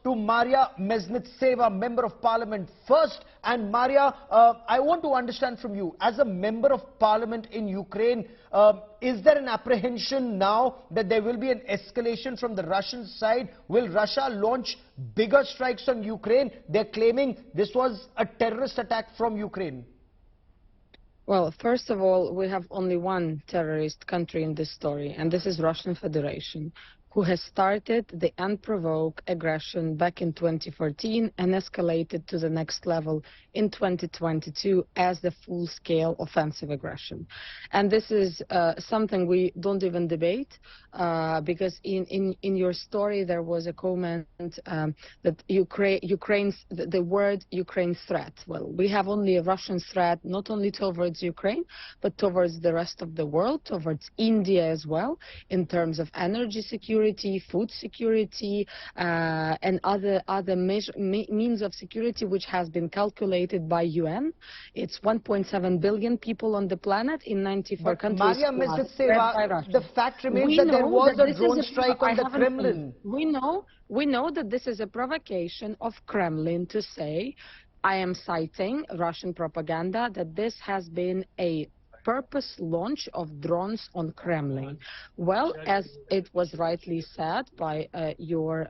to Mariia Mezentseva, Member of Parliament first. And Mariia, I want to understand from you, as a Member of Parliament in Ukraine, is there an apprehension now that there will be an escalation from the Russian side? Will Russia launch bigger strikes on Ukraine? They're claiming this was a terrorist attack from Ukraine. Well, first of all, we have only one terrorist country in this story, and this is Russian Federation, who has started the unprovoked aggression back in 2014 and escalated to the next level in 2022 as the full-scale offensive aggression. And this is something we don't even debate, because in your story there was a comment that the word Ukraine threat. Well, we have only a Russian threat, not only towards Ukraine, but towards the rest of the world, towards India as well, in terms of energy security, food security, and other means of security, which has been calculated by UN. It's 1.7 billion people on the planet in 94 countries. Mariia Mezentseva, the fact remains that there was a drone strike on the Kremlin. We know that this is a provocation of Kremlin to say, I am citing Russian propaganda, that this has been a purpose launch of drones on Kremlin. Well, as it was rightly said by your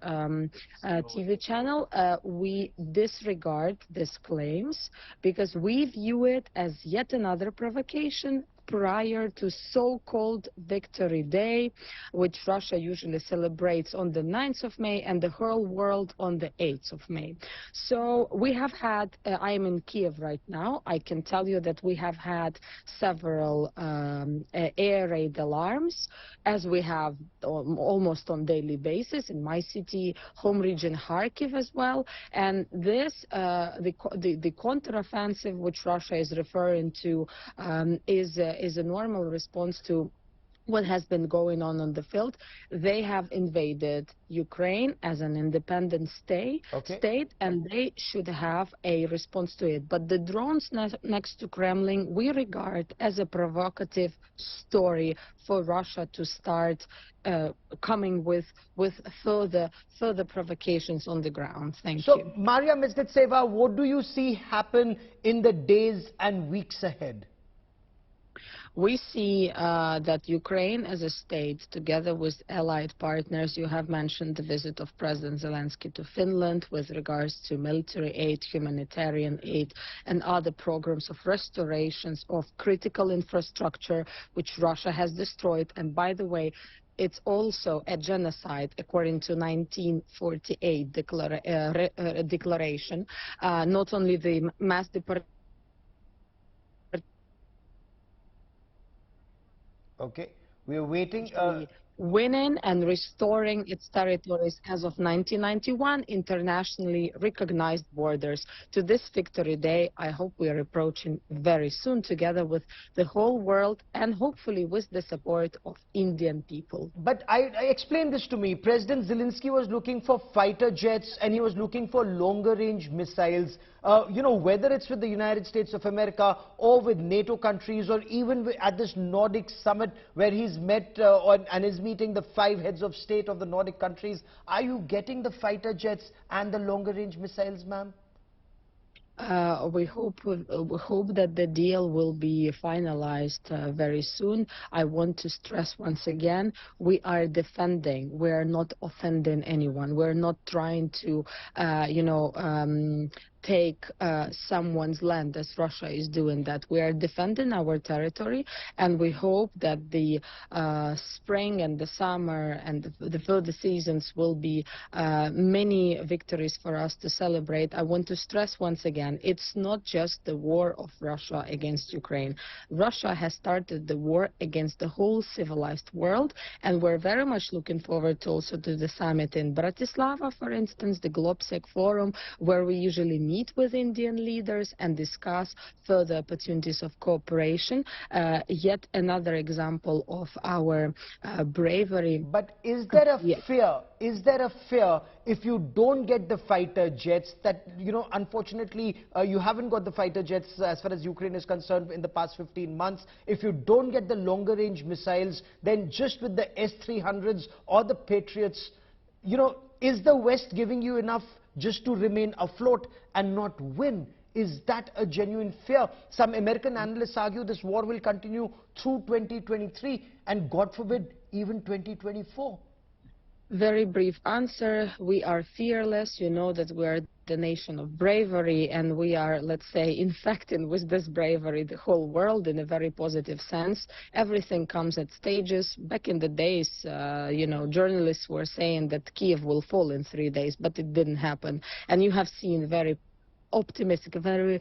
TV channel, we disregard these claims because we view it as yet another provocation prior to so-called Victory Day, which Russia usually celebrates on the 9th of May and the whole world on the 8th of May. So we have had, I am in Kiev right now, I can tell you that we have had several air raid alarms, as we have almost on daily basis in my city, home region Kharkiv as well. And this, the counteroffensive which Russia is referring to is a normal response to what has been going on the field. They have invaded Ukraine as an independent state, and they should have a response to it. But the drones next to Kremlin, we regard as a provocative story for Russia to start coming with further provocations on the ground. Thank you. So, Mariia Mezentseva, what do you see happen in the days and weeks ahead? We see that Ukraine as a state, together with allied partners, you have mentioned the visit of President Zelenskyy to Finland with regards to military aid, humanitarian aid, and other programs of restorations of critical infrastructure, which Russia has destroyed. And by the way, it's also a genocide according to 1948 declaration, not only the mass deportation. Okay, we are waiting. Winning and restoring its territories as of 1991, internationally recognized borders. To this Victory Day, I hope we are approaching very soon, together with the whole world and hopefully with the support of Indian people. But I explained this to me. President Zelenskyy was looking for fighter jets and he was looking for longer range missiles. You know, whether it's with the United States of America or with NATO countries, or even at this Nordic summit where he's met and is meeting the 5 heads of state of the Nordic countries, are you getting the fighter jets and the longer range missiles, ma'am? We hope that the deal will be finalized very soon. I want to stress once again, we are defending. We are not offending anyone. We're not trying to, take someone's land, as Russia is doing that. We are defending our territory, and we hope that the spring and the summer and the further seasons will be many victories for us to celebrate. I want to stress once again, it's not just the war of Russia against Ukraine. Russia has started the war against the whole civilized world, and we're very much looking forward also to the summit in Bratislava, for instance, the GLOBSEC forum, where we usually meet with Indian leaders and discuss further opportunities of cooperation. Yet another example of our bravery. But is there a fear? Is there a fear if you don't get the fighter jets that, you know, unfortunately, you haven't got the fighter jets as far as Ukraine is concerned in the past 15 months. If you don't get the longer range missiles, then just with the S-300s or the Patriots, you know, is the West giving you enough just to remain afloat and not win? Is that a genuine fear? Some American analysts argue this war will continue through 2023 and, God forbid, even 2024. Very brief answer. We are fearless. You know that we are the nation of bravery, and we are, let's say, infecting with this bravery the whole world in a very positive sense. Everything comes at stages. Back in the days, you know, journalists were saying that Kiev will fall in 3 days, but it didn't happen. And you have seen very optimistic, very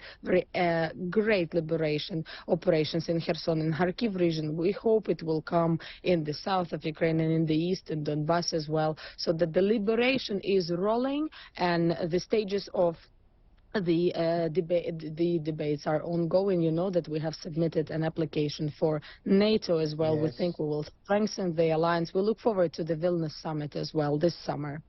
great liberation operations in Kherson and Kharkiv region. We hope it will come in the south of Ukraine and in the east and Donbass as well, so that the liberation is rolling and the stages of the debates are ongoing. You know that we have submitted an application for NATO as well. Yes. We think we will strengthen the alliance. We look forward to the Vilnius summit as well this summer.